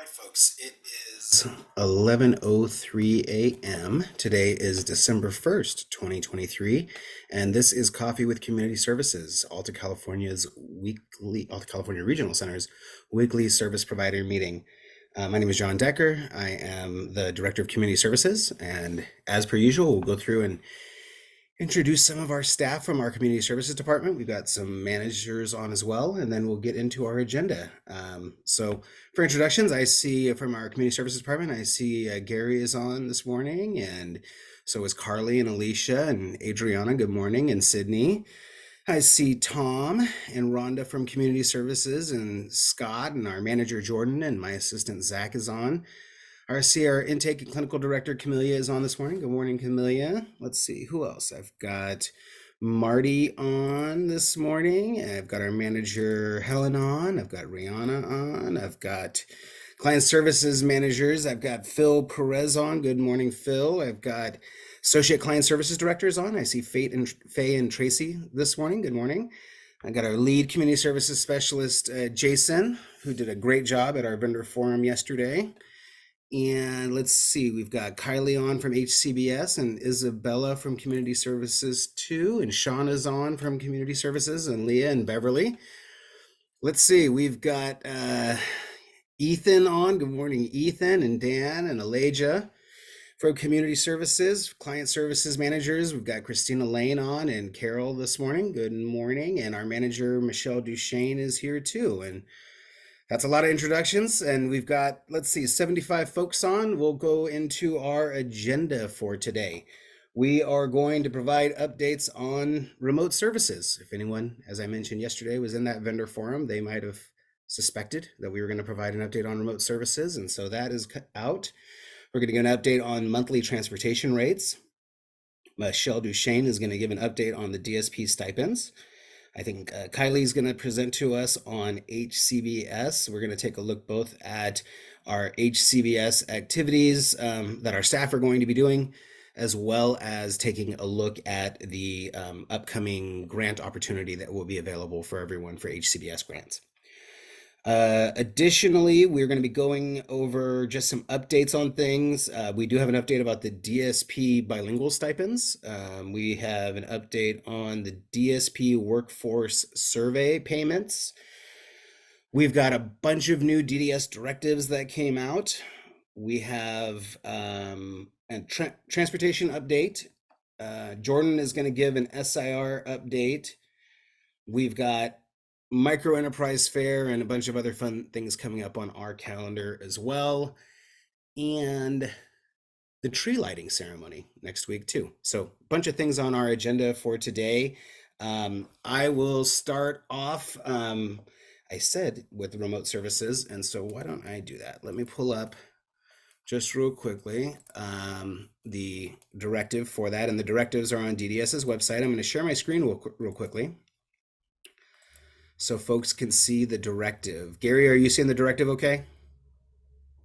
right, folks, it is 11:03 a.m. Today is December 1st, 2023, and this is Coffee with Community Services, Alta California Regional Center's weekly service provider meeting. My name is John Decker. I am the Director of Community Services, and as per usual, we'll go through and introduce some of our staff from our community services department. We've got some managers on as well, and then we'll get into our agenda. So for introductions, I see from our community services department, I see Gary is on this morning, and so is Carly and Alicia and Adriana. Good morning, and Sydney. I see Tom and Rhonda from community services, and Scott and our manager Jordan, and my assistant Zach is on. Our intake and clinical director, Camelia, is on this morning. Good morning, Camelia. Let's see, who else? I've got Marty on this morning. I've got our manager, Helen, on. I've got Rihanna on. I've got client services managers. I've got Phil Perez on. Good morning, Phil. I've got associate client services directors on. I see Faye and Tracy this morning. Good morning. I got our lead community services specialist, Jason, who did a great job at our vendor forum yesterday. And let's see, we've got Kylie on from HCBS and Isabella from Community Services too, and Shauna's on from Community Services, and Leah and Beverly. Let's see, we've got Ethan on. Good morning, Ethan, and Dan and Elijah from Community Services, Client Services Managers. We've got Christina Lane on and Carol this morning. Good morning. And our manager, Michelle Duchesne, is here too. And that's a lot of introductions, and we've got, let's see, 75 folks on. We'll go into our agenda for today. We are going to provide updates on remote services. If anyone, as I mentioned yesterday, was in that vendor forum, they might have suspected that we were going to provide an update on remote services, and so that is out. We're going to give an update on monthly transportation rates. Michelle Duchesne is going to give an update on the DSP stipends. I think Kylie's going to present to us on HCBS. We're going to take a look both at our HCBS activities that our staff are going to be doing, as well as taking a look at the upcoming grant opportunity that will be available for everyone for HCBS grants. Additionally, we're going to be going over just some updates on things. We do have an update about the DSP bilingual stipends. We have an update on the DSP workforce survey payments. We've got a bunch of new DDS directives that came out. We have a transportation update. Jordan is going to give an SIR update. We've got Micro Enterprise Fair and a bunch of other fun things coming up on our calendar as well, and the tree lighting ceremony next week too. So a bunch of things on our agenda for today. I will start off, I said, with remote services, and so why don't I do that? Let me pull up just real quickly the directive for that, and the directives are on DDS's website. I'm going to share my screen real quickly so folks can see the directive. Gary, are you seeing the directive okay?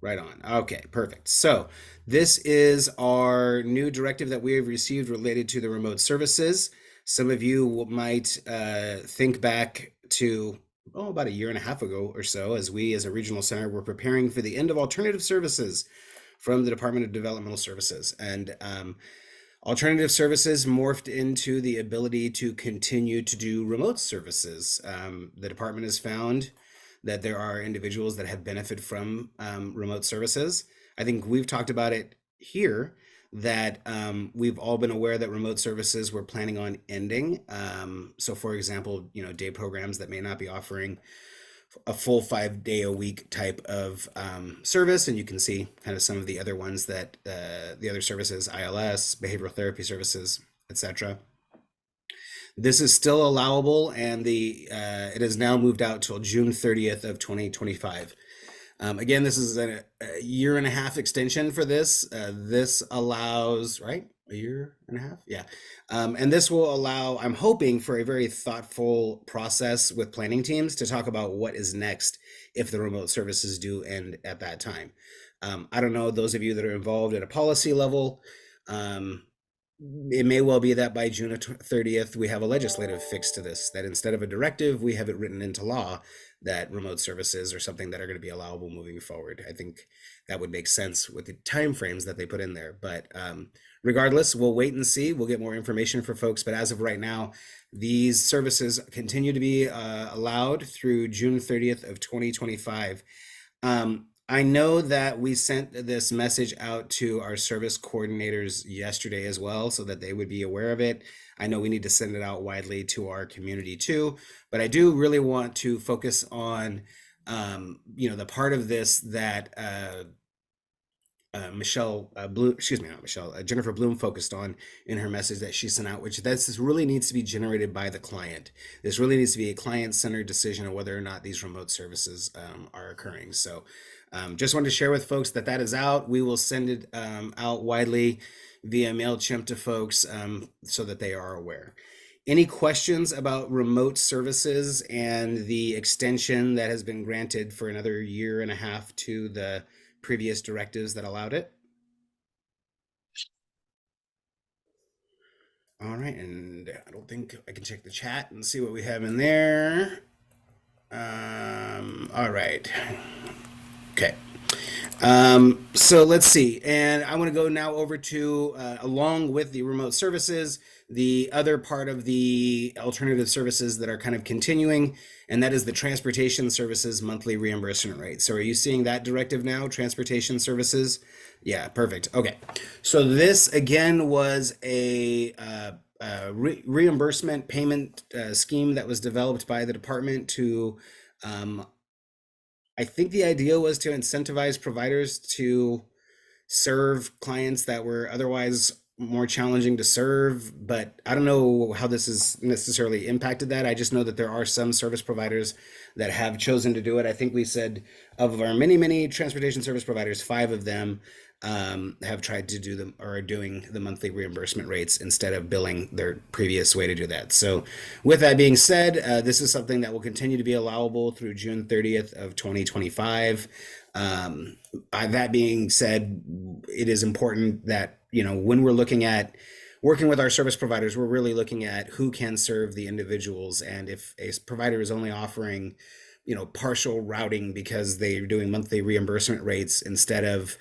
Right on. Okay, perfect. So this is our new directive that we have received related to the remote services. Some of you might think back to about a year and a half ago or so, as we as a regional center were preparing for the end of alternative services from the Department of Developmental Services. And alternative services morphed into the ability to continue to do remote services. The department has found that there are individuals that have benefited from remote services. I think we've talked about it here, that we've all been aware that remote services were planning on ending. So for example, day programs that may not be offering a full 5-day-a-week type of service, and you can see kind of some of the other ones that the other services, ILS, behavioral therapy services, etc. This is still allowable, and it has now moved out till June 30th of 2025. Again, this is a year and a half extension for this. This allows, right? A year and a half? Yeah. And this will allow, I'm hoping, for a very thoughtful process with planning teams to talk about what is next if the remote services do end at that time. I don't know, those of you that are involved at a policy level, it may well be that by June 30th, we have a legislative fix to this, that instead of a directive, we have it written into law that remote services are something that are going to be allowable moving forward. I think that would make sense with the timeframes that they put in there. But regardless, we'll wait and see. We'll get more information for folks. But as of right now, these services continue to be allowed through June 30th of 2025. I know that we sent this message out to our service coordinators yesterday as well, so that they would be aware of it. I know we need to send it out widely to our community too, but I do really want to focus on, the part of this that Jennifer Bloom focused on in her message that she sent out, which this really needs to be generated by the client. This really needs to be a client-centered decision of whether or not these remote services are occurring. So just wanted to share with folks that is out. We will send it out widely via MailChimp to folks so that they are aware. Any questions about remote services and the extension that has been granted for another 1.5 years to the previous directives that allowed it? All right, and I don't think I can check the chat and see what we have in there. All right. Okay. So let's see. And I want to go now over to, along with the remote services, the other part of the alternative services that are kind of continuing, and that is the transportation services monthly reimbursement rate. So are you seeing that directive now, transportation services? Yeah, perfect. Okay. So this again was a reimbursement payment scheme that was developed by the department to, I think the idea was to incentivize providers to serve clients that were otherwise more challenging to serve, but I don't know how this has necessarily impacted that. I just know that there are some service providers that have chosen to do it. I think we said of our many transportation service providers, 5 of them have tried to do them or are doing the monthly reimbursement rates instead of billing their previous way to do that. So with that being said, this is something that will continue to be allowable through June 30th of 2025. By that being said, it is important that, when we're looking at working with our service providers, we're really looking at who can serve the individuals. And if a provider is only offering, partial routing because they're doing monthly reimbursement rates instead of,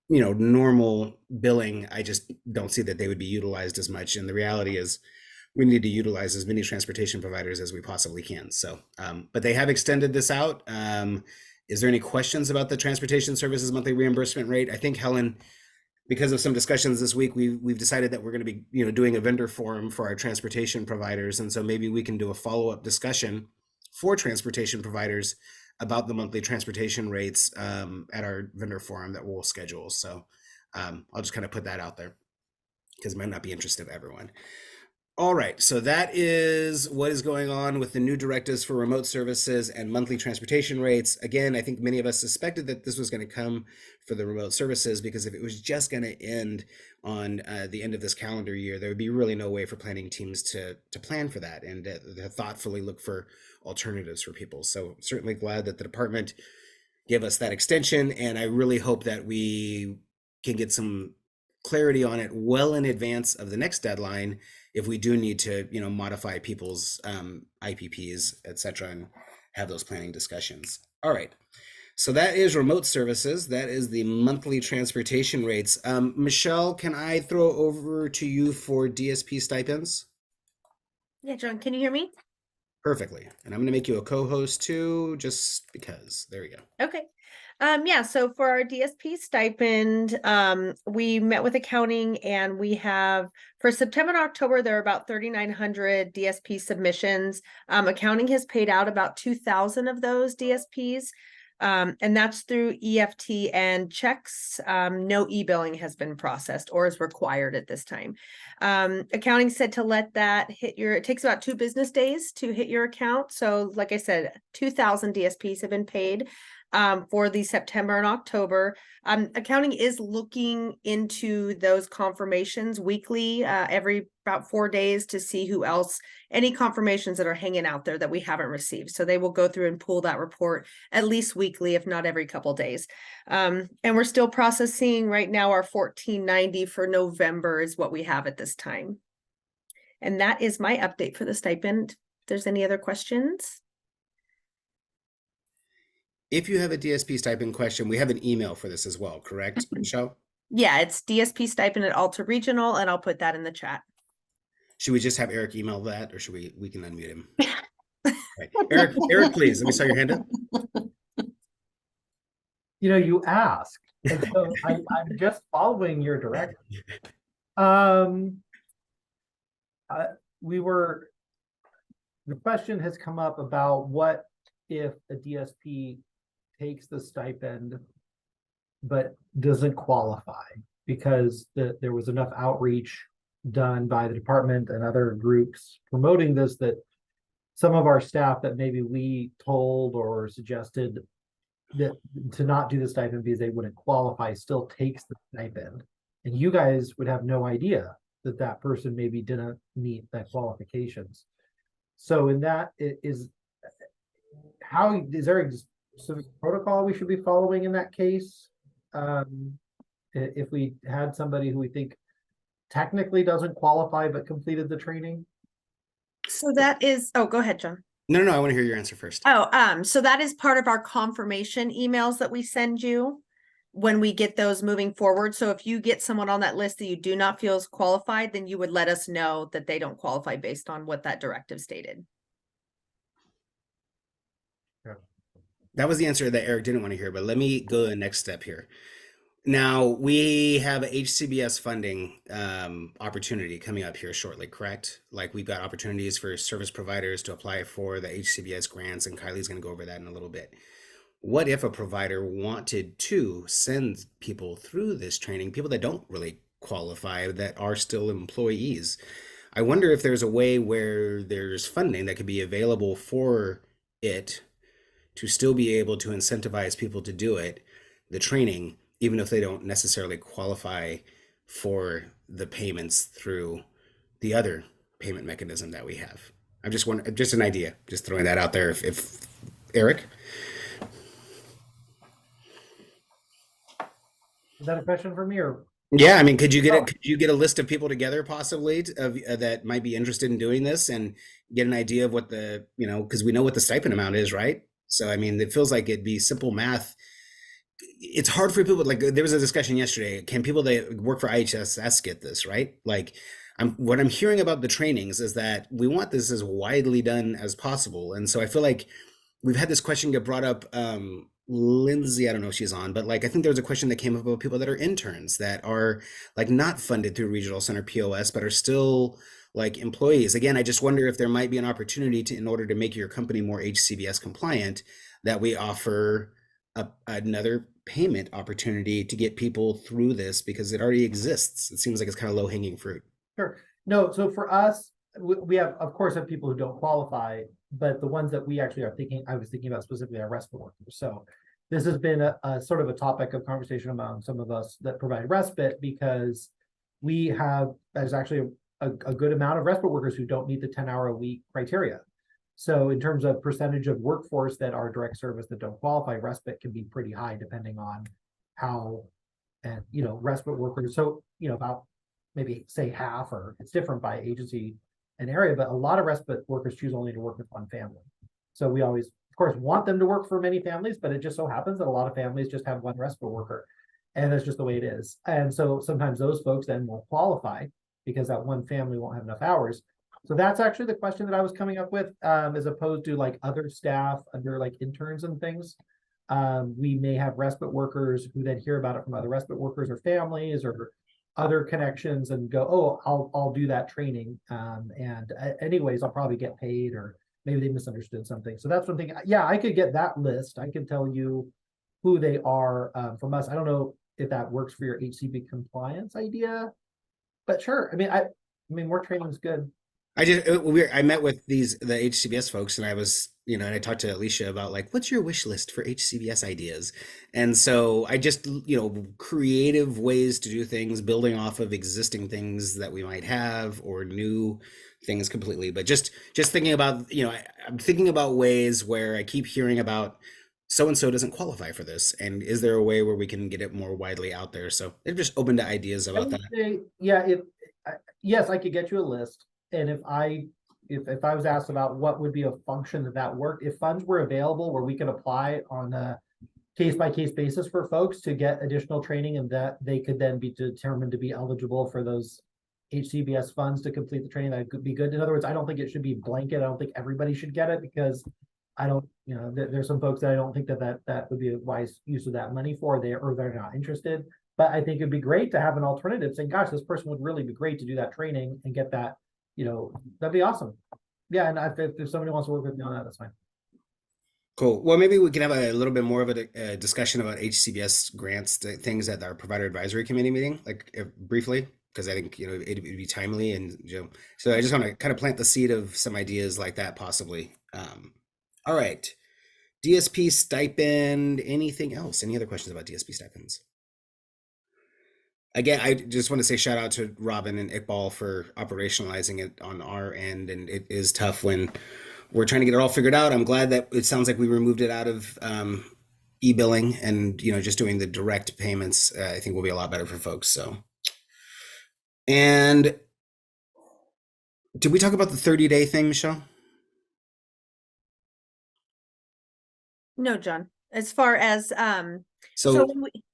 normal billing, I just don't see that they would be utilized as much. And the reality is we need to utilize as many transportation providers as we possibly can. So, but they have extended this out. Is there any questions about the transportation services monthly reimbursement rate? I think, Helen, because of some discussions this week, we've decided that we're going to be, doing a vendor forum for our transportation providers. And so maybe we can do a follow-up discussion for transportation providers about the monthly transportation rates at our vendor forum that we'll schedule. So I'll just kind of put that out there because it might not be interested to everyone. All right, so that is what is going on with the new directives for remote services and monthly transportation rates. Again, I think many of us suspected that this was going to come for the remote services because if it was just going to end on the end of this calendar year, there would be really no way for planning teams to plan for that and to thoughtfully look for alternatives for people. So certainly glad that the department gave us that extension, and I really hope that we can get some clarity on it well in advance of the next deadline if we do need to, modify people's IPPs, et cetera, and have those planning discussions. All right. So that is remote services. That is the monthly transportation rates. Michelle, can I throw over to you for DSP stipends? Yeah, John, can you hear me? Perfectly. And I'm going to make you a co-host too, just because. There we go. Okay. Yeah, so for our DSP stipend, we met with accounting and we have for September and October, there are about 3,900 DSP submissions. Accounting has paid out about 2,000 of those DSPs. And that's through EFT and checks. No e-billing has been processed or is required at this time. Accounting said to let that hit it takes about 2 business days to hit your account. So like I said, 2,000 DSPs have been paid for the September and October. Accounting is looking into those confirmations weekly, every about 4 days to see who else, any confirmations that are hanging out there that we haven't received. So they will go through and pull that report at least weekly, if not every couple days. And we're still processing right now. Our 1490 for November is what we have at this time. And that is my update for the stipend. If there's any other questions. If you have a DSP stipend question, we have an email for this as well, correct, Michelle? Yeah, it's DSP stipend at Alta Regional, and I'll put that in the chat. Should we just have Eric email that, or should we can unmute him? Right. Eric, please, let me saw your hand up. You ask, and so I'm just following your direction. The question has come up about what if a DSP takes the stipend but doesn't qualify because there was enough outreach done by the department and other groups promoting this, that some of our staff that maybe we told or suggested that to not do the stipend because they wouldn't qualify still takes the stipend, and you guys would have no idea that that person maybe didn't meet that qualifications. So in that, is there a specific protocol we should be following in that case? If we had somebody who we think technically doesn't qualify but completed the training? So that is, oh, go ahead, John. No, I want to hear your answer first. So that is part of our confirmation emails that we send you when we get those moving forward. So if you get someone on that list that you do not feel is qualified, then you would let us know that they don't qualify based on what that directive stated. That was the answer that Eric didn't want to hear, but let me go to the next step here. Now, we have a HCBS funding opportunity coming up here shortly, correct? Like, we've got opportunities for service providers to apply for the HCBS grants, and Kylie's going to go over that in a little bit. What if a provider wanted to send people through this training, people that don't really qualify, that are still employees? I wonder if there's a way where there's funding that could be available for it to still be able to incentivize people to do it, the training, even if they don't necessarily qualify for the payments through the other payment mechanism that we have. Just an idea, just throwing that out there. If Eric? Is that a question for me or? Yeah, I mean, could you get a list of people together possibly that might be interested in doing this and get an idea of what the, because we know what the stipend amount is, right? So, I mean, it feels like it'd be simple math. It's hard for people, like there was a discussion yesterday, can people that work for IHSS get this, right? Like, what I'm hearing about the trainings is that we want this as widely done as possible. And so I feel like we've had this question get brought up. Lindsay, I don't know if she's on, but like I think there was a question that came up about people that are interns that are like not funded through Regional Center POS, but are still like employees. Again, I just wonder if there might be an opportunity to, in order to make your company more HCBS compliant, that we offer another payment opportunity to get people through this, because it already exists. It seems like it's kind of low hanging fruit. Sure. No, so for us, we have, of course, have people who don't qualify, but the ones that we actually I was thinking about specifically are respite workers. So this has been a sort of a topic of conversation among some of us that provide respite, because there's actually a good amount of respite workers who don't meet the 10-hour-a-week criteria. So in terms of percentage of workforce that are direct service that don't qualify, respite can be pretty high depending on how, and respite workers. So, about maybe say half, or it's different by agency and area, but a lot of respite workers choose only to work with one family. So we always, of course, want them to work for many families, but it just so happens that a lot of families just have one respite worker, and that's just the way it is. And so sometimes those folks then won't qualify because that one family won't have enough hours. So that's actually the question that I was coming up with, as opposed to like other staff under like interns and things. We may have respite workers who then hear about it from other respite workers or families or other connections and go, oh, I'll do that training. And anyways, I'll probably get paid, or maybe they misunderstood something. So that's one thing. Yeah, I could get that list. I can tell you who they are from us. I don't know if that works for your HCB compliance idea, but sure. I mean, more training is good. I met with the HCBS folks, and I was, and I talked to Alicia about like, what's your wish list for HCBS ideas? And so I just, creative ways to do things, building off of existing things that we might have, or new things completely. But just thinking about, I'm thinking about ways where I keep hearing about so-and-so doesn't qualify for this. And is there a way where we can get it more widely out there? So they're just open to ideas about that. Yes, I could get you a list. And if if I was asked about what would be a function that worked, if funds were available where we could apply on a case by case basis for folks to get additional training and that they could then be determined to be eligible for those HCBS funds to complete the training, that could be good. In other words, I don't think it should be blanket. I don't think everybody should get it because I don't, there's some folks that I don't think that would be a wise use of that money for, they're not interested. But I think it'd be great to have an alternative saying, gosh, this person would really be great to do that training and get that, that'd be awesome. Yeah, and if somebody wants to work with me on that, that's fine. Cool. Well, maybe we can have a little bit more of a discussion about HCBS grants, things at our provider advisory committee meeting, like briefly, because I think it'd be timely, and so I just want to kind of plant the seed of some ideas like that, possibly. All right, DSP stipend. Anything else? Any other questions about DSP stipends? Again, I just want to say shout out to Robin and Iqbal for operationalizing it on our end, and it is tough when we're trying to get it all figured out. I'm glad that it sounds like we removed it out of e-billing, and just doing the direct payments. I think will be a lot better for folks. So, and did we talk about the 30-day thing, Michelle? No, John, as far as, so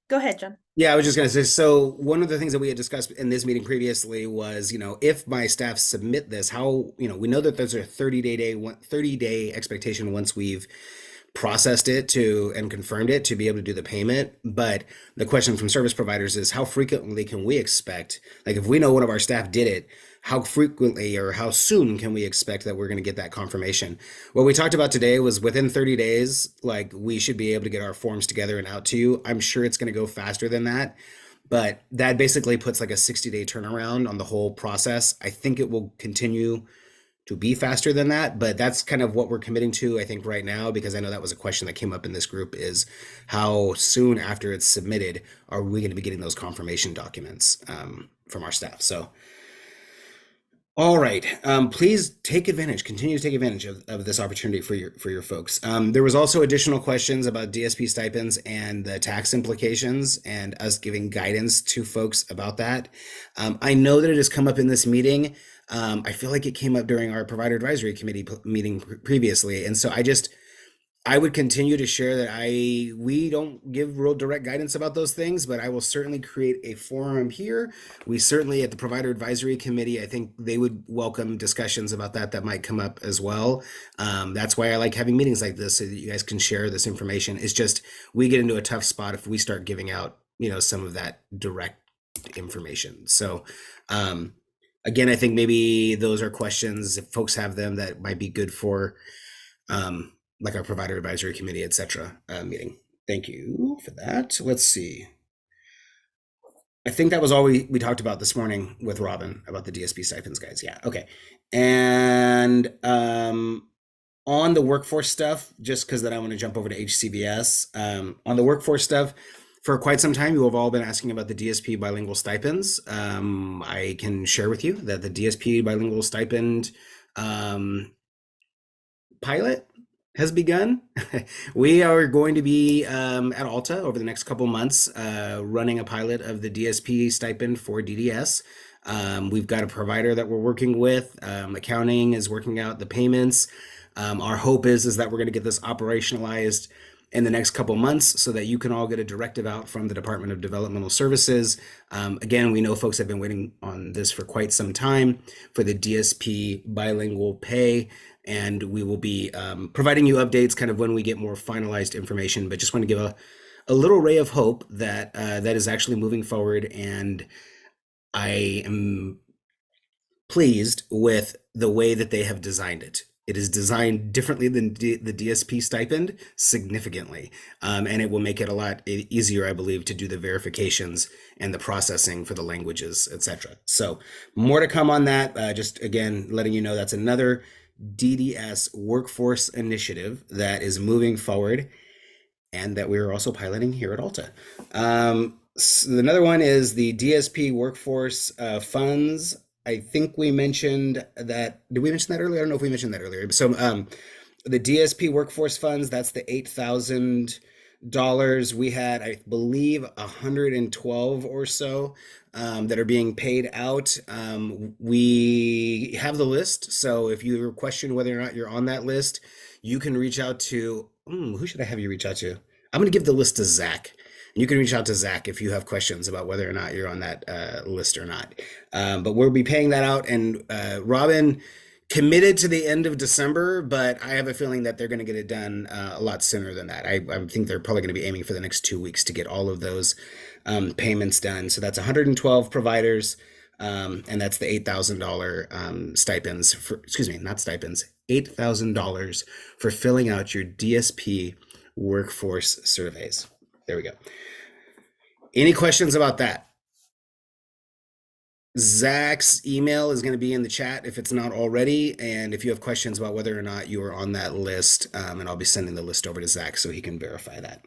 go ahead, John. Yeah, I was just going to say, so one of the things that we had discussed in this meeting previously was, if my staff submit this, how, we know that there's a 30-day expectation once we've processed it and confirmed it to be able to do the payment. But the question from service providers is, how frequently can we expect, like if we know one of our staff did it, how frequently or how soon can we expect that we're going to get that confirmation? What we talked about today was within 30 days, like we should be able to get our forms together and out to you. I'm sure it's going to go faster than that, but that basically puts like a 60-day turnaround on the whole process. I think it will continue to be faster than that, but that's kind of what we're committing to, I think, right now, because I know that was a question that came up in this group, is how soon after it's submitted are we going to be getting those confirmation documents from our staff. So all right, please continue to take advantage of this opportunity for your folks. There was also additional questions about DSP stipends and the tax implications and us giving guidance to folks about that. I know that it has come up in this meeting. I feel like it came up during our provider advisory committee meeting previously. And so I would continue to share that we don't give real direct guidance about those things, but I will certainly create a forum here. We certainly at the provider advisory committee, I think they would welcome discussions about that might come up as well. That's why I like having meetings like this, so that you guys can share this information. It's just, we get into a tough spot if we start giving out, some of that direct information. So, again, I think maybe those are questions, if folks have them, that might be good for, like our provider advisory committee, etc. Meeting. Thank you for that. Let's see. I think that was all we talked about this morning with Robin about the DSP stipends, guys. Yeah. Okay. And on the workforce stuff, just because then I want to jump over to HCBS. On the workforce stuff, for quite some time, you have all been asking about the DSP bilingual stipends. I can share with you that the DSP bilingual stipend pilot has begun. We are going to be at Alta over the next couple months running a pilot of the DSP stipend for DDS. We've got a provider that we're working with. Accounting is working out the payments. Our hope is that we're going to get this operationalized in the next couple months so that you can all get a directive out from the Department of Developmental Services. Again, we know folks have been waiting on this for quite some time for the DSP bilingual pay, and we will be providing you updates kind of when we get more finalized information, but just want to give a little ray of hope that that is actually moving forward, and I am pleased with the way that they have designed it. It is designed differently than the DSP stipend, significantly, and it will make it a lot easier, I believe, to do the verifications and the processing for the languages, etc. So more to come on that. Just again, letting you know that's another DDS workforce initiative that is moving forward and that we are also piloting here at Alta. So another one is the DSP workforce funds. I think we mentioned that. Did we mention that earlier? I don't know if we mentioned that earlier. So the DSP workforce funds, that's the 8,000 We had, I believe, 112 or so that are being paid out. We have the list, so if you question whether or not you're on that list, you can reach out to, who should I have you reach out to? I'm going to give the list to Zach. You can reach out to Zach if you have questions about whether or not you're on that list or not. But we'll be paying that out. And Robin committed to the end of December, but I have a feeling that they're going to get it done a lot sooner than that. I think they're probably going to be aiming for the next 2 weeks to get all of those payments done. So that's 112 providers, and that's the $8,000 stipends for, excuse me, not stipends, $8,000 for filling out your DSP workforce surveys. There we go. Any questions about that? Zach's email is going to be in the chat if it's not already. And if you have questions about whether or not you are on that list, and I'll be sending the list over to Zach so he can verify that.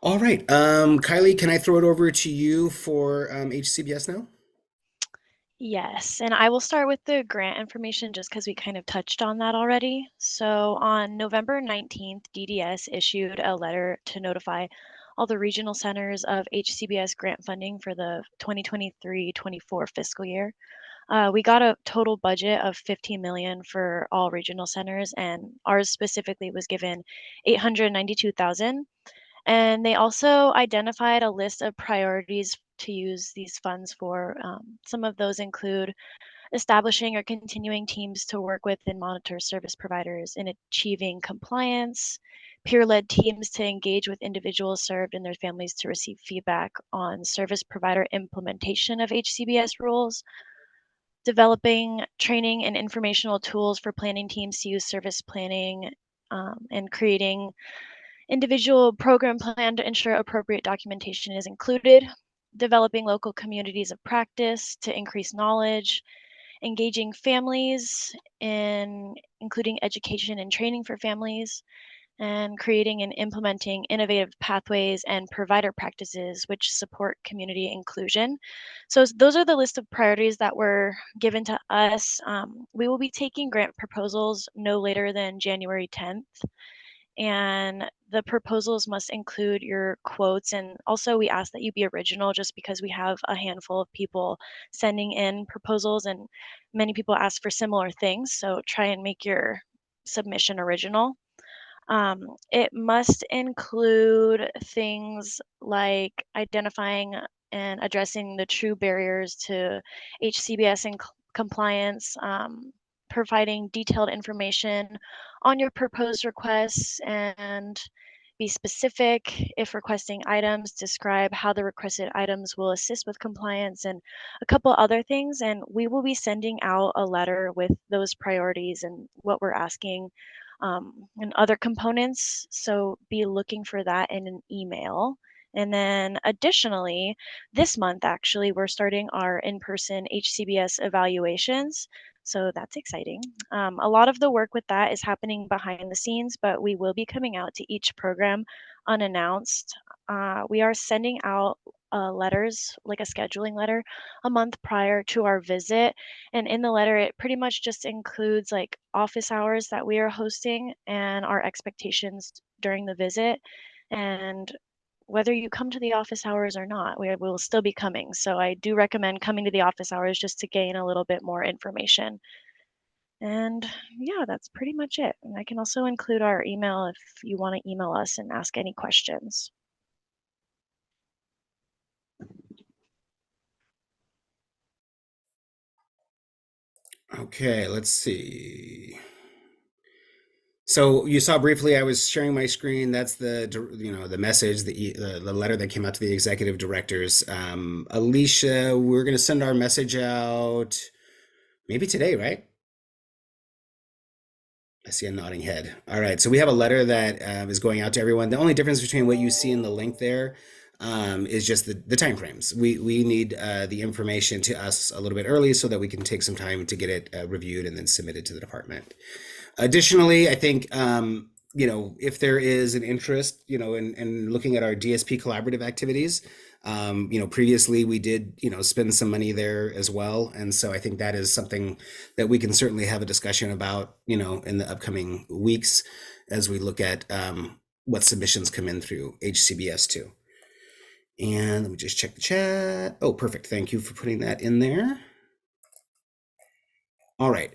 All right. Kylie, can I throw it over to you for HCBS now? Yes, and I will start with the grant information just because we kind of touched on that already. So on November 19th, DDS issued a letter to notify all the regional centers of HCBS grant funding for the 2023-24 fiscal year. We got a total budget of $15 million for all regional centers, and ours specifically was given $892,000. And they also identified a list of priorities to use these funds for. Some of those include establishing or continuing teams to work with and monitor service providers in achieving compliance, peer-led teams to engage with individuals served and their families to receive feedback on service provider implementation of HCBS rules, developing training and informational tools for planning teams to use service planning, and creating individual program plan to ensure appropriate documentation is included, developing local communities of practice to increase knowledge, engaging families in including education and training for families, and creating and implementing innovative pathways and provider practices which support community inclusion. So those are the list of priorities that were given to us. We will be taking grant proposals no later than January 10th. And the proposals must include your quotes. And also we ask that you be original just because we have a handful of people sending in proposals and many people ask for similar things. So try and make your submission original. It must include things like identifying and addressing the true barriers to HCBS and compliance, providing detailed information on your proposed requests, and be specific if requesting items, describe how the requested items will assist with compliance, and a couple other things. And we will be sending out a letter with those priorities and what we're asking, and other components. So be looking for that in an email. And then additionally, this month, actually, we're starting our in-person HCBS evaluations. So that's exciting. A lot of the work with that is happening behind the scenes, but we will be coming out to each program unannounced. We are sending out letters, like a scheduling letter, a month prior to our visit. And in the letter, it pretty much just includes like office hours that we are hosting and our expectations during the visit. And whether you come to the office hours or not, we will still be coming. So I do recommend coming to the office hours just to gain a little bit more information. And yeah, that's pretty much it. And I can also include our email if you want to email us and ask any questions. Okay, let's see. So you saw briefly, I was sharing my screen. That's the message, the letter that came out to the executive directors. Alicia, we're going to send our message out maybe today, right? I see a nodding head. All right, so we have a letter that is going out to everyone. The only difference between what you see in the link there is just the time frames. We need the information to us a little bit early so that we can take some time to get it reviewed and then submitted to the department. Additionally, I think if there is an interest, in looking at our DSP collaborative activities, previously we did, spend some money there as well. And so I think that is something that we can certainly have a discussion about, in the upcoming weeks as we look at, what submissions come in through HCBS too. And let me just check the chat. Oh, perfect. Thank you for putting that in there. All right.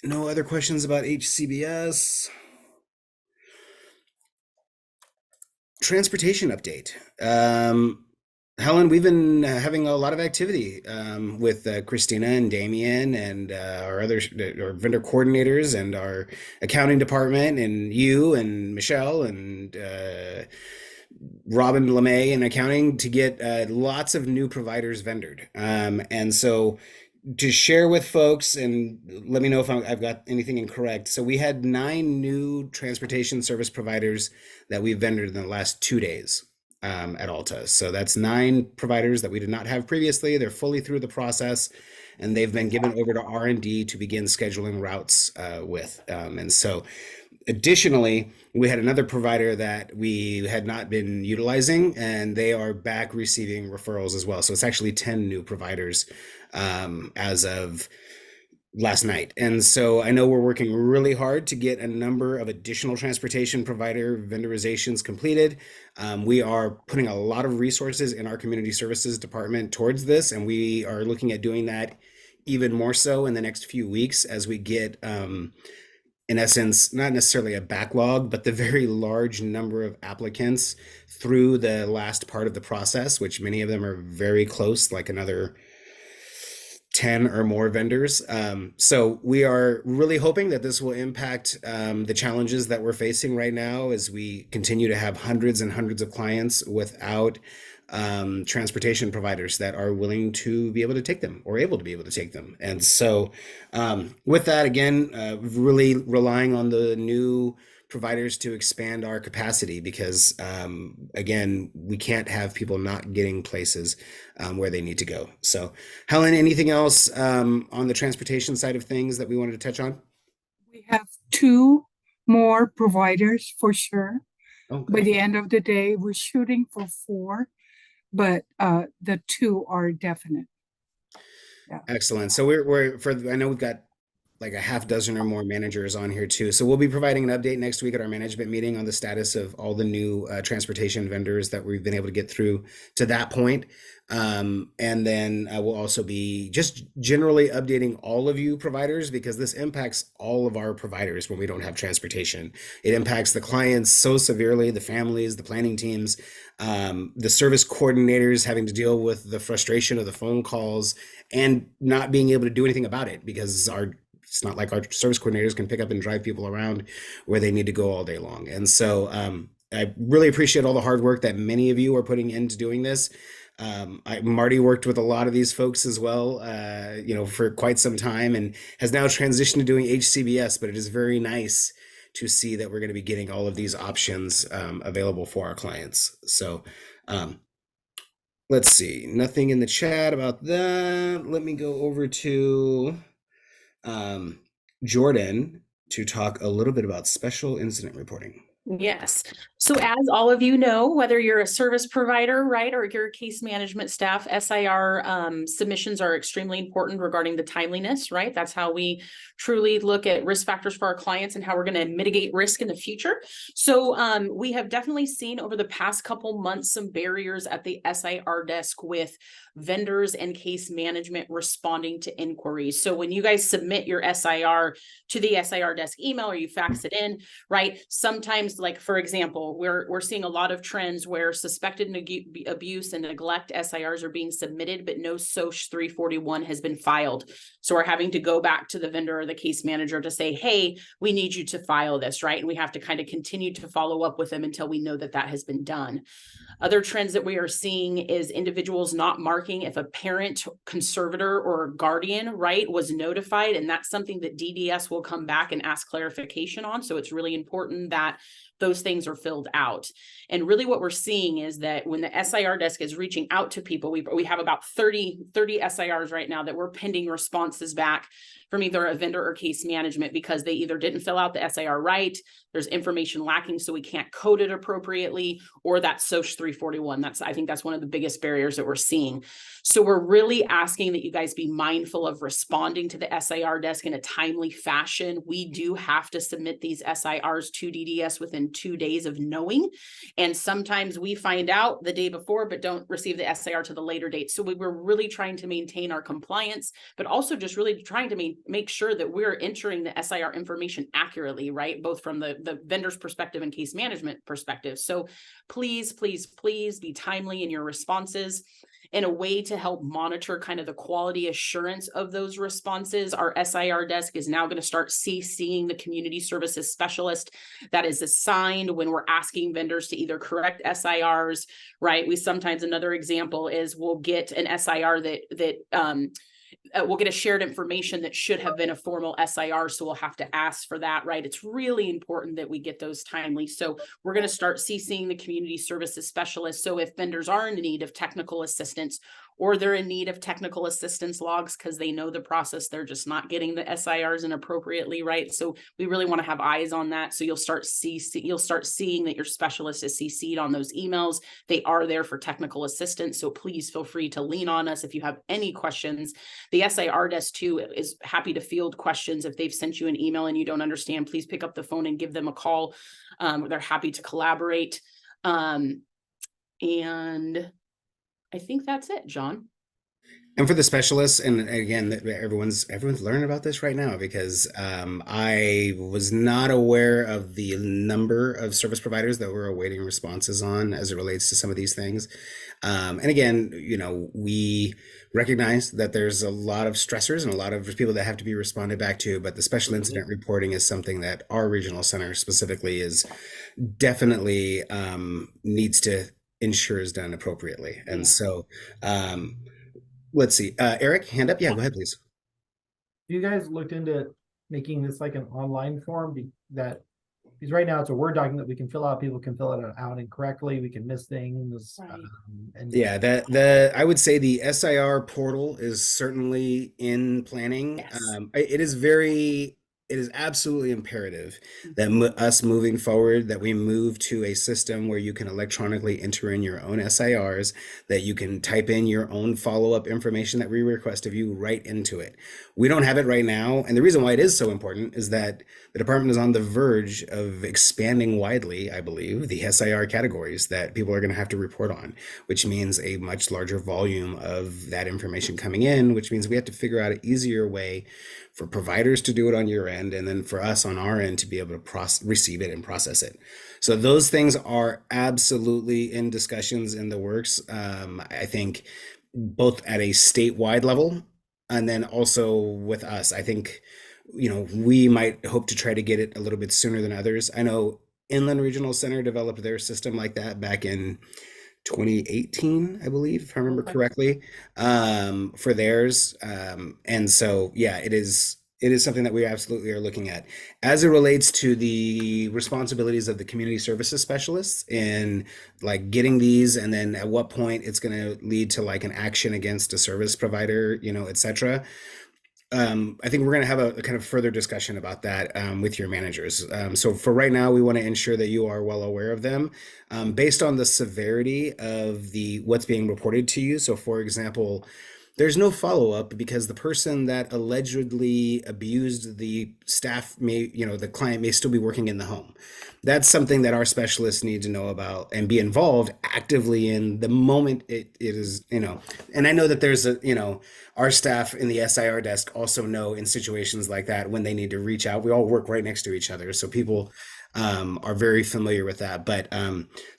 No other questions about HCBS. Transportation update. Helen, we've been having a lot of activity with Christina and Damien and our other our vendor coordinators and our accounting department and you and Michelle and Robin LeMay in accounting to get lots of new providers vendored. And so to share with folks, and let me know if I've got anything incorrect. So we had 9 new transportation service providers that we vendored in the last 2 days at Alta. So that's 9 providers that we did not have previously. They're fully through the process, and they've been given over to R&D to begin scheduling routes with. And so additionally, we had another provider that we had not been utilizing, and they are back receiving referrals as well. So it's actually 10 new providers as of last night. And so I know we're working really hard to get a number of additional transportation provider vendorizations completed. We are putting a lot of resources in our community services department towards this, and we are looking at doing that even more so in the next few weeks as we get in essence, not necessarily a backlog, but the very large number of applicants through the last part of the process, which many of them are very close, like another 10 or more vendors. So we are really hoping that this will impact the challenges that we're facing right now as we continue to have hundreds and hundreds of clients without transportation providers that are willing to be able to take them or able to be able to take them. And so with that, again, really relying on the new providers to expand our capacity because, again, we can't have people not getting places where they need to go. So Helen, anything else on the transportation side of things that we wanted to touch on? We have 2 more providers for sure. Okay. By the end of the day, we're shooting for 4, but the 2 are definite. Yeah. Excellent. So I know we've got like a half dozen or more managers on here too. So we'll be providing an update next week at our management meeting on the status of all the new transportation vendors that we've been able to get through to that point. And then I will also be just generally updating all of you providers because this impacts all of our providers when we don't have transportation. It impacts the clients so severely, the families, the planning teams, the service coordinators having to deal with the frustration of the phone calls and not being able to do anything about it because it's not like our service coordinators can pick up and drive people around where they need to go all day long. And so I really appreciate all the hard work that many of you are putting into doing this. Marty worked with a lot of these folks as well, for quite some time and has now transitioned to doing HCBS, but it is very nice to see that we're going to be getting all of these options available for our clients. So let's see, nothing in the chat about that. Let me go over to Jordan to talk a little bit about special incident reporting. Yes. So as all of you know, whether you're a service provider, right, or you're a case management staff, SIR submissions are extremely important regarding the timeliness, right? That's how we truly look at risk factors for our clients and how we're going to mitigate risk in the future. So we have definitely seen over the past couple months some barriers at the SIR desk with vendors and case management responding to inquiries. So when you guys submit your SIR to the SIR desk email or you fax it in, right, sometimes, like for example, we're seeing a lot of trends where suspected abuse and neglect SIRs are being submitted, but no SOCH 341 has been filed. So we're having to go back to the vendor or the case manager to say, hey, we need you to file this, right? And we have to kind of continue to follow up with them until we know that that has been done. Other trends that we are seeing is individuals not marking if a parent, conservator, or guardian, right, was notified. And that's something that DDS will come back and ask clarification on. So it's really important that those things are filled out. And really what we're seeing is that when the SIR desk is reaching out to people, we have about 30 SIRs right now that we're pending responses back from either a vendor or case management because they either didn't fill out the SIR right, there's information lacking so we can't code it appropriately, or that SOC 341. I think that's one of the biggest barriers that we're seeing. So we're really asking that you guys be mindful of responding to the SIR desk in a timely fashion. We do have to submit these SIRs to DDS within 2 days of knowing. And sometimes we find out the day before, but don't receive the SIR to the later date. So we were really trying to maintain our compliance, but also just really trying to make sure that we're entering the SIR information accurately, right? Both from the vendor's perspective and case management perspective. So please, please, please be timely in your responses. In a way to help monitor kind of the quality assurance of those responses, our SIR desk is now going to start CCing the community services specialist that is assigned when we're asking vendors to either correct SIRs, right? Another example is we'll get an SIR we'll get a shared information that should have been a formal SIR. So we'll have to ask for that, right? It's really important that we get those timely. So we're going to start CCing the community services specialist. So if vendors are in need of technical assistance or they're in need of technical assistance logs because they know the process, they're just not getting the SIRs inappropriately, right? So we really want to have eyes on that. So you'll start seeing that your specialist is CC'd on those emails. They are there for technical assistance. So please feel free to lean on us if you have any questions. The SIR desk too is happy to field questions. If they've sent you an email and you don't understand, please pick up the phone and give them a call. They're happy to collaborate. And I think that's it, John. And for the specialists, and again, everyone's learning about this right now because I was not aware of the number of service providers that we're awaiting responses on as it relates to some of these things. And again, we recognize that there's a lot of stressors and a lot of people that have to be responded back to, but the special incident reporting is something that our regional center specifically is definitely needs to ensure is done appropriately. And so let's see, Eric, hand up. Yeah, go ahead, please. You guys looked into making this like an online form because right now it's a Word document that we can fill out. People can fill it out incorrectly. We can miss things. Right. And Yeah, I would say the SIR portal is certainly in planning. Yes. It is absolutely imperative that us moving forward, that we move to a system where you can electronically enter in your own SIRs, that you can type in your own follow-up information that we request of you right into it. We don't have it right now. And the reason why it is so important is that the department is on the verge of expanding widely, I believe, the SIR categories that people are going to have to report on, which means a much larger volume of that information coming in, which means we have to figure out an easier way for providers to do it on your end, and then for us on our end to be able to receive it and process it. So those things are absolutely in discussions in the works. I think both at a statewide level and then also with us. I think, we might hope to try to get it a little bit sooner than others. I know Inland Regional Center developed their system like that back in 2018, I believe, if I remember correctly, for theirs. And so, yeah, it is something that we absolutely are looking at as it relates to the responsibilities of the community services specialists in like getting these, and then at what point it's going to lead to like an action against a service provider, et cetera. I think we're going to have a kind of further discussion about that with your managers. So for right now, we want to ensure that you are well aware of them based on the severity of what's being reported to you. So for example, there's no follow-up because the person that allegedly abused the staff the client may still be working in the home. That's something that our specialists need to know about and be involved actively in the moment it is, and I know that there's our staff in the SIR desk also know in situations like that when they need to reach out. We all work right next to each other. So people are very familiar with that. But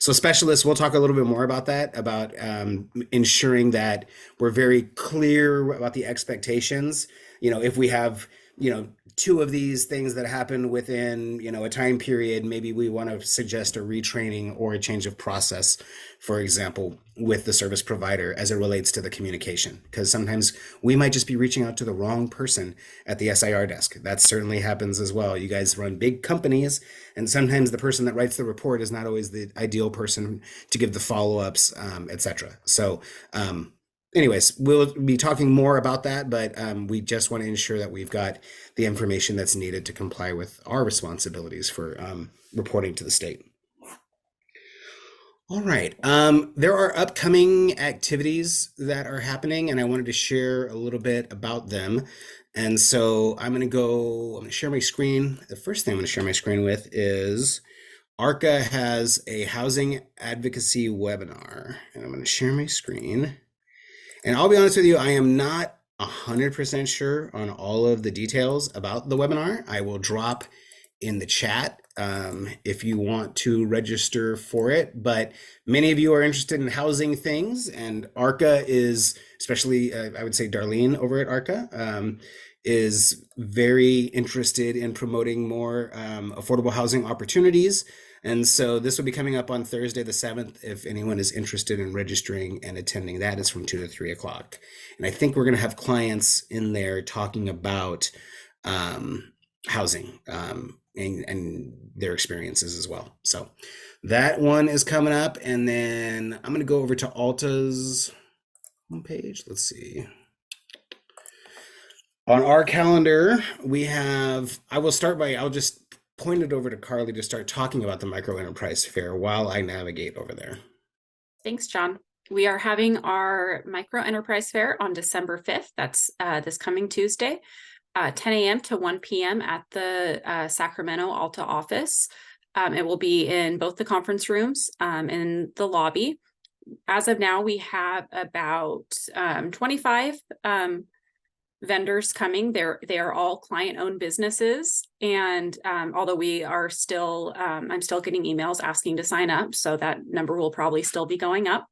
so specialists, we'll talk a little bit more about that, about ensuring that we're very clear about the expectations. If we have two of these things that happen within, a time period, maybe we want to suggest a retraining or a change of process, for example, with the service provider as it relates to the communication. Because sometimes we might just be reaching out to the wrong person at the SIR desk. That certainly happens as well. You guys run big companies, and sometimes the person that writes the report is not always the ideal person to give the follow-ups, etc. So, anyways, we'll be talking more about that, but we just want to ensure that we've got the information that's needed to comply with our responsibilities for reporting to the state. All right. There are upcoming activities that are happening, and I wanted to share a little bit about them. And so I'm going to share my screen. The first thing I'm going to share my screen with is ARCA has a housing advocacy webinar, and I'm going to share my screen. And I'll be honest with you, I am not 100% sure on all of the details about the webinar. I will drop in the chat if you want to register for it. But many of you are interested in housing things, and ARCA is, especially I would say Darlene over at ARCA, is very interested in promoting more affordable housing opportunities. And so this will be coming up on Thursday the 7th. If anyone is interested in registering and attending, that is from 2 to 3 o'clock. And I think we're going to have clients in there talking about housing and their experiences as well. So that one is coming up. And then I'm going to go over to Alta's homepage. Let's see. On our calendar, we have, I'll just point it over to Carly to start talking about the Micro Enterprise Fair while I navigate over there. Thanks, John. We are having our Micro Enterprise Fair on December 5th. That's this coming Tuesday, 10 a.m. to 1 p.m. at the Sacramento Alta office. It will be in both the conference rooms in the lobby. As of now, we have about 25 vendors coming. They are all client-owned businesses, and although we are still, I'm still getting emails asking to sign up, so that number will probably still be going up.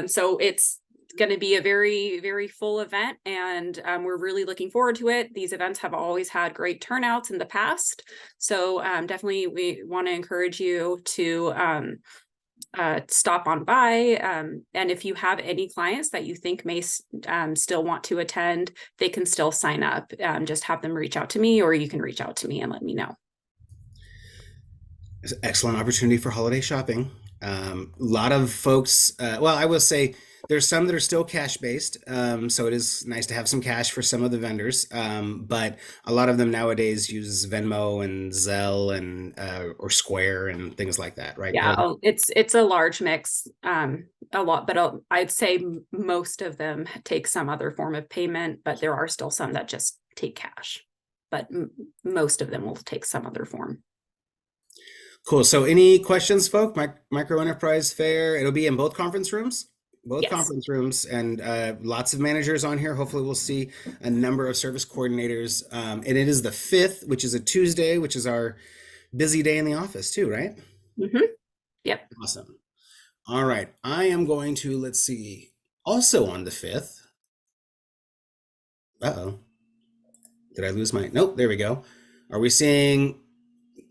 So it's going to be a very, very full event, and we're really looking forward to it. These events have always had great turnouts in the past, so definitely we want to encourage you to stop on by, and if you have any clients that you think may still want to attend, they can still sign up. Just have them reach out to me, or you can reach out to me and let me know. It's an excellent opportunity for holiday shopping. A lot of folks, well, I will say there's some that are still cash based, so it is nice to have some cash for some of the vendors, but a lot of them nowadays use Venmo and Zelle and or Square and things like that, right? Yeah, it's a large mix, a lot, but I'd say most of them take some other form of payment, but there are still some that just take cash, but most of them will take some other form. Cool. So any questions, folks? Micro Enterprise Fair, it'll be in both conference rooms? Both Yes. conference rooms, and lots of managers on here. Hopefully we'll see a number of service coordinators. And it is the 5th, which is a Tuesday, which is our busy day in the office too, right? Mm-hmm. Yep. Awesome. All right. I am going to, let's see, also on the 5th. Uh-oh. Did I lose my, nope, there we go. Are we seeing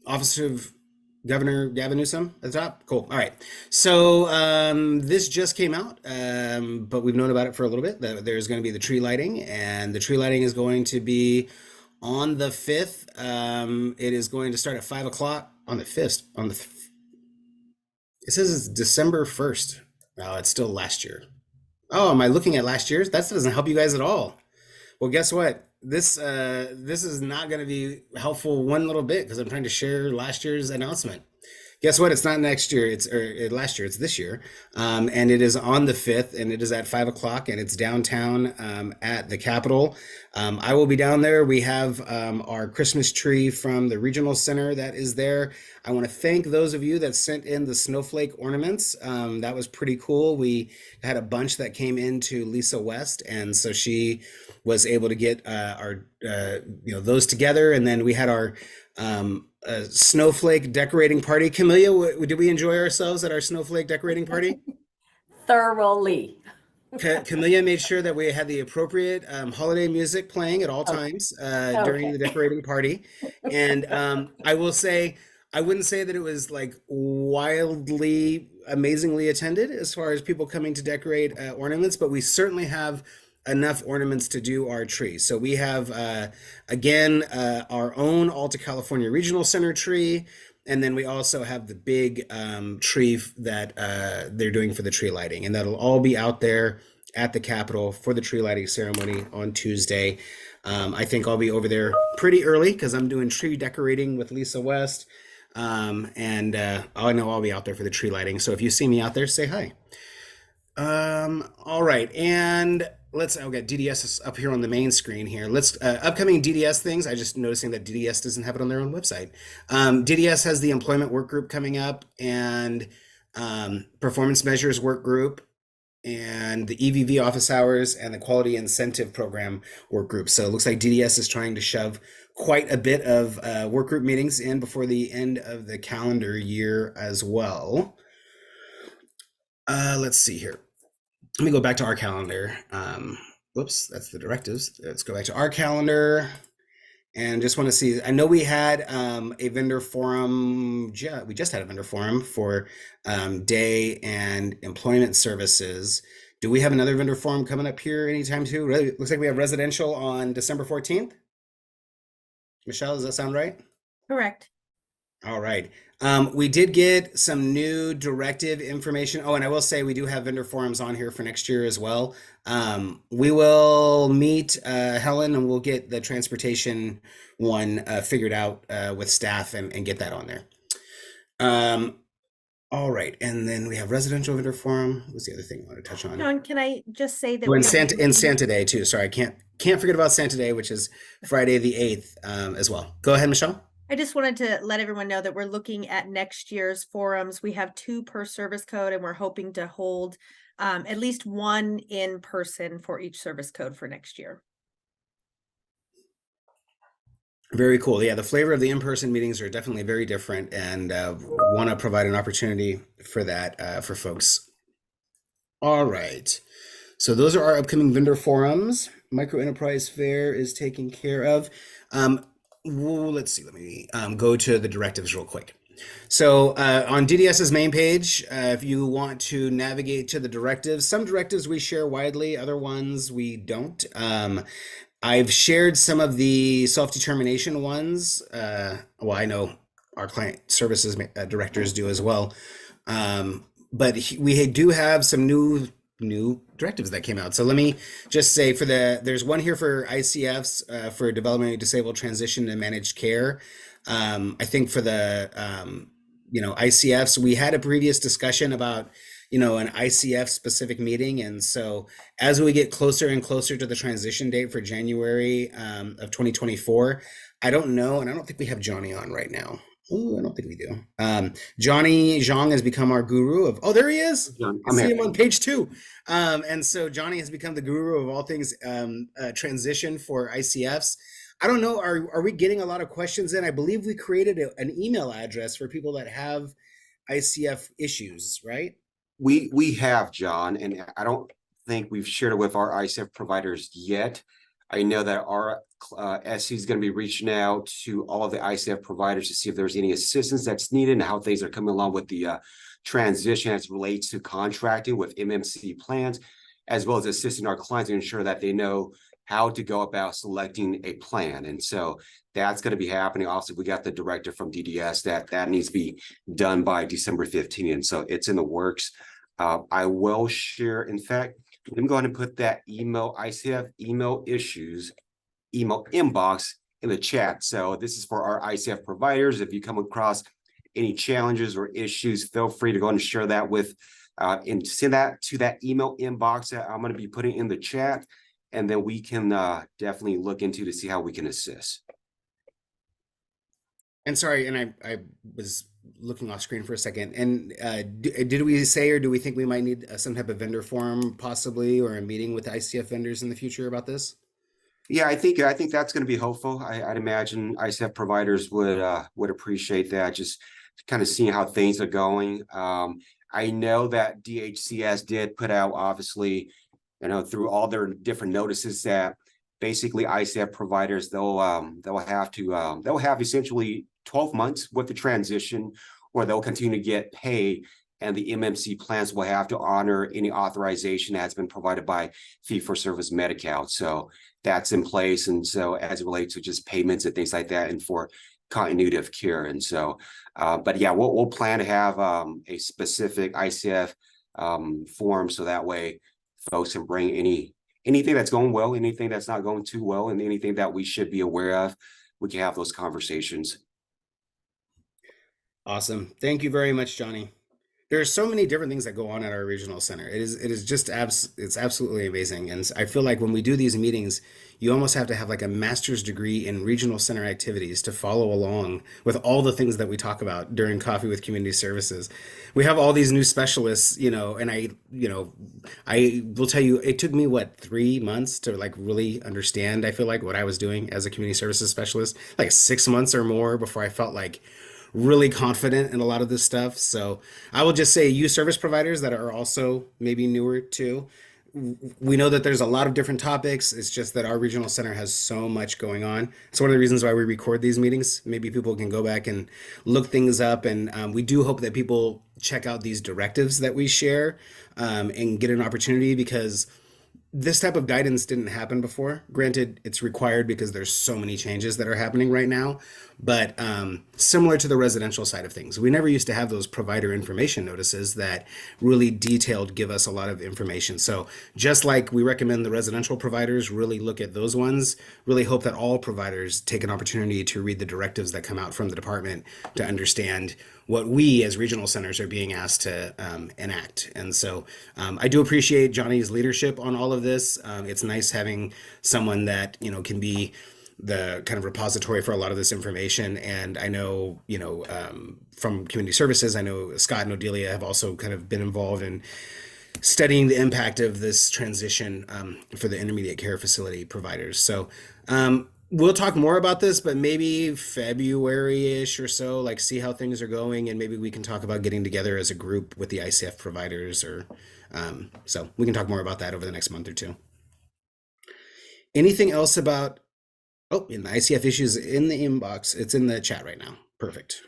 Office of Governor Gavin Newsom at the top? Cool. All right. So this just came out, but we've known about it for a little bit. There's going to be the tree lighting, and the tree lighting is going to be on the 5th. It is going to start at 5 o'clock on the 5th. It says it's December 1st. Oh, it's still last year. Oh, am I looking at last year's? That doesn't help you guys at all. Well, guess what? This is not going to be helpful one little bit, because I'm trying to share last year's announcement. Guess what? It's not next year. It's last year. It's this year, and it is on the 5th, and it is at 5 o'clock, and it's downtown at the Capitol. I will be down there. We have our Christmas tree from the Regional Center that is there. I want to thank those of you that sent in the snowflake ornaments. That was pretty cool. We had a bunch that came into Lisa West, and so she was able to get our those together, and then we had our snowflake decorating party. Camellia, did we enjoy ourselves at our snowflake decorating party? Thoroughly. Camellia made sure that we had the appropriate holiday music playing at all Okay. times during Okay. the decorating party. And I will say, I wouldn't say that it was like wildly, amazingly attended as far as people coming to decorate ornaments, but we certainly have enough ornaments to do our tree. So we have, again, our own Alta California Regional Center tree. And then we also have the big tree that they're doing for the tree lighting. And that'll all be out there at the Capitol for the tree lighting ceremony on Tuesday. I think I'll be over there pretty early because I'm doing tree decorating with Lisa West. And I know I'll be out there for the tree lighting. So if you see me out there, say hi. All right. And I'll get DDS is up here on the main screen here. Let's upcoming DDS things. I just noticing that DDS doesn't have it on their own website. DDS has the employment work group coming up and performance measures work group and the EVV office hours and the quality incentive program work group. So it looks like DDS is trying to shove quite a bit of work group meetings in before the end of the calendar year as well. Let's see here. Let me go back to our calendar. Whoops, that's the directives. Let's go back to our calendar and just want to see. I know we had a vendor forum. We just had a vendor forum for day and employment services. Do we have another vendor forum coming up here anytime too? Really, looks like we have residential on December 14th. Michelle, does that sound right? Correct. All right. We did get some new directive information. Oh, and I will say we do have vendor forums on here for next year as well. We will meet Helen and we'll get the transportation one figured out with staff and get that on there. All right. And then we have residential vendor forum. What's the other thing I want to touch on? John, can I just say that Oh, and we have- Santa Day too. Sorry, I can't forget about Santa Day, which is Friday the 8th as well. Go ahead, Michelle. I just wanted to let everyone know that we're looking at next year's forums. We have 2 per service code, and we're hoping to hold at least 1 in person for each service code for next year. Very cool. Yeah, the flavor of the in-person meetings are definitely very different, and want to provide an opportunity for that for folks. All right. So those are our upcoming vendor forums. Micro Enterprise Fair is taken care of. Let's see. Let me go to the directives real quick. So on DDS's main page, if you want to navigate to the directives, some directives we share widely, other ones we don't. I've shared some of the self-determination ones. Well, I know our client services directors do as well. But we do have some new directives that came out. So let me just say there's one here for ICFs for developmentally disabled transition and managed care. I think for the ICFs, we had a previous discussion about an ICF specific meeting, and so as we get closer and closer to the transition date for January of 2024, I don't know, and I don't think we have Johnny on right now. Oh, I don't think we do. Johnny Zhang has become our guru of. Oh, there he is. I see him on page 2. And so Johnny has become the guru of all things transition for ICFs. I don't know. Are we getting a lot of questions in? I believe we created an email address for people that have ICF issues, right? We have, John, and I don't think we've shared it with our ICF providers yet. I know that our SC is going to be reaching out to all of the ICF providers to see if there's any assistance that's needed and how things are coming along with the transition as it relates to contracting with MMC plans, as well as assisting our clients to ensure that they know how to go about selecting a plan. And so that's going to be happening. Also, we got the directive from DDS that needs to be done by December 15th. And so it's in the works. I will share, in fact, let me go ahead and put that ICF email issues, email inbox in the chat. So this is for our ICF providers. If you come across any challenges or issues, feel free to go and share that with, and send that to that email inbox that I'm going to be putting in the chat. And then we can definitely look into to see how we can assist. And sorry, and I was looking off screen for a second. And did we say, or do we think we might need some type of vendor forum possibly, or a meeting with ICF vendors in the future about this? Yeah, I think that's going to be hopeful. I'd imagine ICF providers would appreciate that, just kind of seeing how things are going. I know that DHCS did put out, obviously, through all their different notices that basically ICF providers, they'll have essentially 12 months with the transition, or they'll continue to get pay, and the MMC plans will have to honor any authorization that's been provided by fee-for-service Medi-Cal. So that's in place. And so as it relates to just payments and things like that, and for continuity of care. And so, but yeah, we'll plan to have a specific ICF form, so that way folks can bring anything that's going well, anything that's not going too well, and anything that we should be aware of. We can have those conversations. Awesome. Thank you very much, Johnny. There are so many different things that go on at our regional center. It is just it's absolutely amazing. And I feel like when we do these meetings, you almost have to have like a master's degree in regional center activities to follow along with all the things that we talk about during Coffee with Community Services. We have all these new specialists, and I will tell you, it took me 3 months to like really understand, I feel like, what I was doing as a community services specialist, like 6 months or more before I felt like really confident in a lot of this stuff. So I will just say, you service providers that are also maybe newer too, we know that there's a lot of different topics. It's just that our regional center has so much going on. It's one of the reasons why we record these meetings. Maybe people can go back and look things up. And we do hope that people check out these directives that we share and get an opportunity, because this type of guidance didn't happen before. Granted, it's required because there's so many changes that are happening right now, but similar to the residential side of things, we never used to have those provider information notices that really detailed give us a lot of information. So just like we recommend the residential providers really look at those ones, really hope that all providers take an opportunity to read the directives that come out from the department to understand what we as regional centers are being asked to enact. And so I do appreciate Johnny's leadership on all of this. It's nice having someone that, can be the kind of repository for a lot of this information. And I know, from community services, I know Scott and Odelia have also kind of been involved in studying the impact of this transition for the intermediate care facility providers. So we'll talk more about this, but maybe February-ish or so, like see how things are going, and maybe we can talk about getting together as a group with the ICF providers, or so we can talk more about that over the next month or two. Anything else about, in the ICF issues in the inbox, it's in the chat right now. Perfect.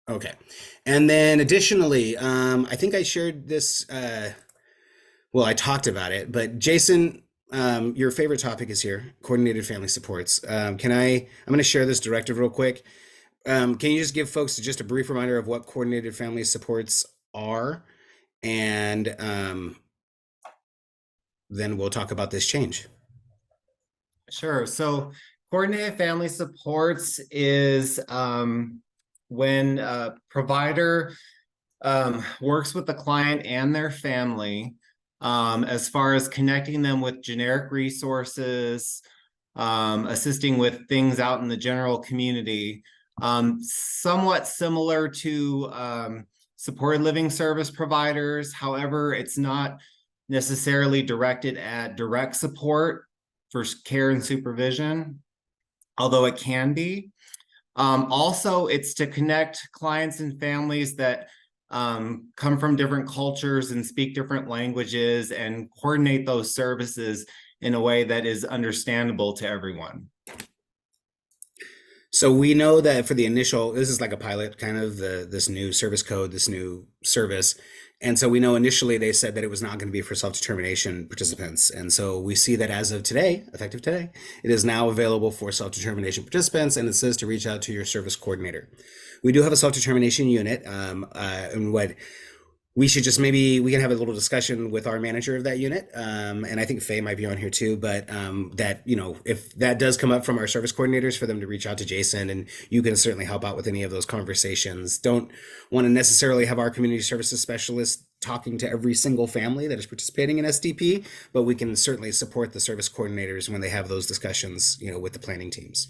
Okay. And then additionally, I think I shared this, I talked about it, but Jason, your favorite topic is here, coordinated family supports. I'm going to share this directive real quick. Can you just give folks just a brief reminder of what coordinated family supports are? And then we'll talk about this change. Sure. So coordinated family supports is when a provider works with the client and their family as far as connecting them with generic resources, assisting with things out in the general community, somewhat similar to supported living service providers. However, it's not necessarily directed at direct support for care and supervision, although it can be. Also, it's to connect clients and families that come from different cultures and speak different languages, and coordinate those services in a way that is understandable to everyone. So we know that for the initial, this is like a pilot, kind of this new service code, this new service. And so we know initially they said that it was not going to be for self-determination participants. And so we see that as of today, effective today, it is now available for self-determination participants, and it says to reach out to your service coordinator. We do have a self-determination unit, and what we should just we can have a little discussion with our manager of that unit. And I think Faye might be on here too, but that, if that does come up from our service coordinators, for them to reach out to Jason, and you can certainly help out with any of those conversations. Don't want to necessarily have our community services specialists talking to every single family that is participating in SDP, but we can certainly support the service coordinators when they have those discussions, with the planning teams.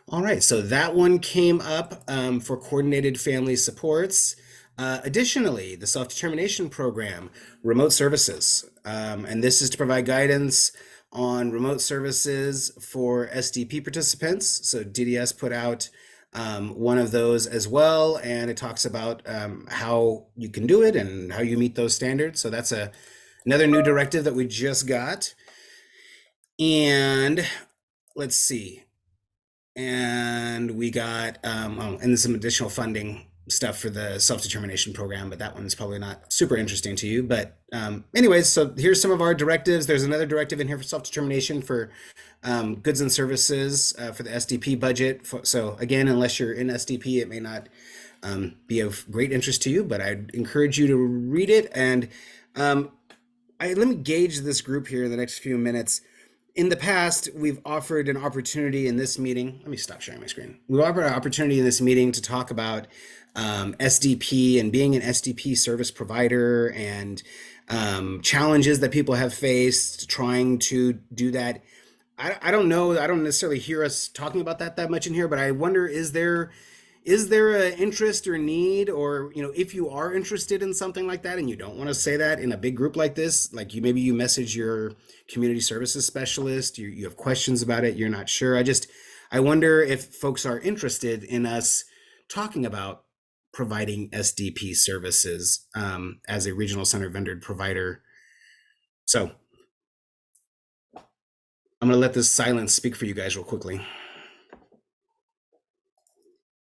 All right, so that one came up for coordinated family supports. Additionally, the self-determination program, remote services, and this is to provide guidance on remote services for SDP participants. So DDS put out one of those as well, and it talks about how you can do it and how you meet those standards. So that's a another new directive that we just got. And let's see. And we got, and there's some additional funding stuff for the self-determination program, but that one's probably not super interesting to you. But anyways, so here's some of our directives. There's another directive in here for self-determination for goods and services for the SDP budget. So again, unless you're in SDP, it may not be of great interest to you, but I'd encourage you to read it. And let me gauge this group here in the next few minutes. In the past, we've offered an opportunity in this meeting. Let me stop sharing my screen. We've offered an opportunity in this meeting to talk about SDP and being an SDP service provider and challenges that people have faced trying to do that. I don't know. I don't necessarily hear us talking about that much in here, but I wonder, is there an interest or need, or, you know, if you are interested in something like that and you don't want to say that in a big group like this, like maybe you message your community services specialist, you have questions about it, you're not sure. I wonder if folks are interested in us talking about providing SDP services as a regional center vendor provider. So I'm going to let this silence speak for you guys real quickly.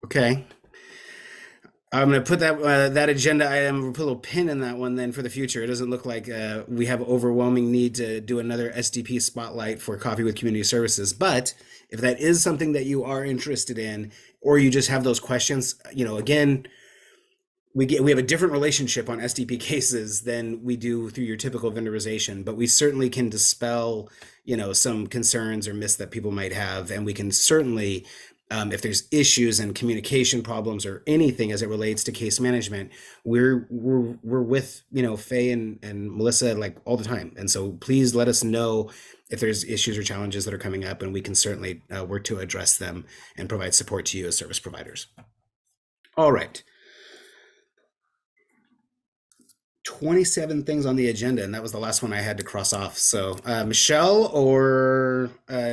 Okay. I'm going to put that agenda item, put a little pin in that one then for the future. It doesn't look like we have overwhelming need to do another SDP spotlight for Coffee with Community Services. But if that is something that you are interested in, or you just have those questions, you know, again, we have a different relationship on SDP cases than we do through your typical vendorization, but we certainly can dispel, you know, some concerns or myths that people might have, and we can certainly, if there's issues and communication problems or anything as it relates to case management, we're with, you know, Faye and Melissa like all the time. And so please let us know if there's issues or challenges that are coming up, and we can certainly work to address them and provide support to you as service providers. All right. 27 things on the agenda, and that was the last one I had to cross off. So Michelle or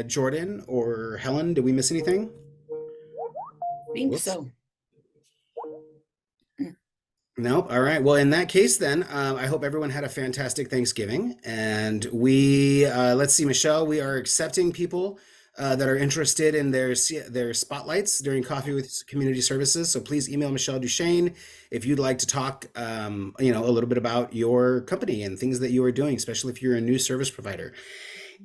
Jordan or Helen, did we miss anything? I think so. Nope. All right. Well, in that case, then I hope everyone had a fantastic Thanksgiving. And we, let's see, Michelle, we are accepting people that are interested in their spotlights during Coffee with Community Services. So please email Michelle Duchesne if you'd like to talk, you know, a little bit about your company and things that you are doing, especially if you're a new service provider.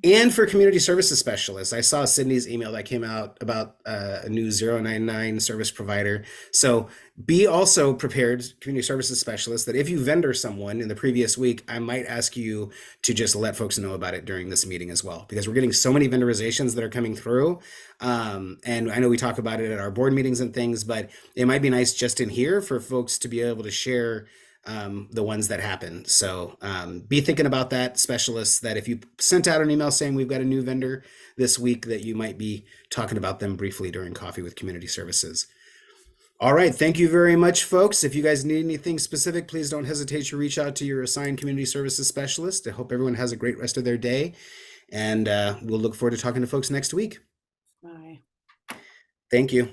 And for community services specialists, I saw Sydney's email that came out about a new 099 service provider. So be also prepared, community services specialists, that if you vendor someone in the previous week, I might ask you to just let folks know about it during this meeting as well, because we're getting so many vendorizations that are coming through. And I know we talk about it at our board meetings and things, but it might be nice just in here for folks to be able to share the ones that happen. So be thinking about that, specialists, that if you sent out an email saying we've got a new vendor this week, that you might be talking about them briefly during Coffee with Community Services. All right. Thank you very much, folks. If you guys need anything specific, please don't hesitate to reach out to your assigned community services specialist. I hope everyone has a great rest of their day. And we'll look forward to talking to folks next week. Bye. Thank you.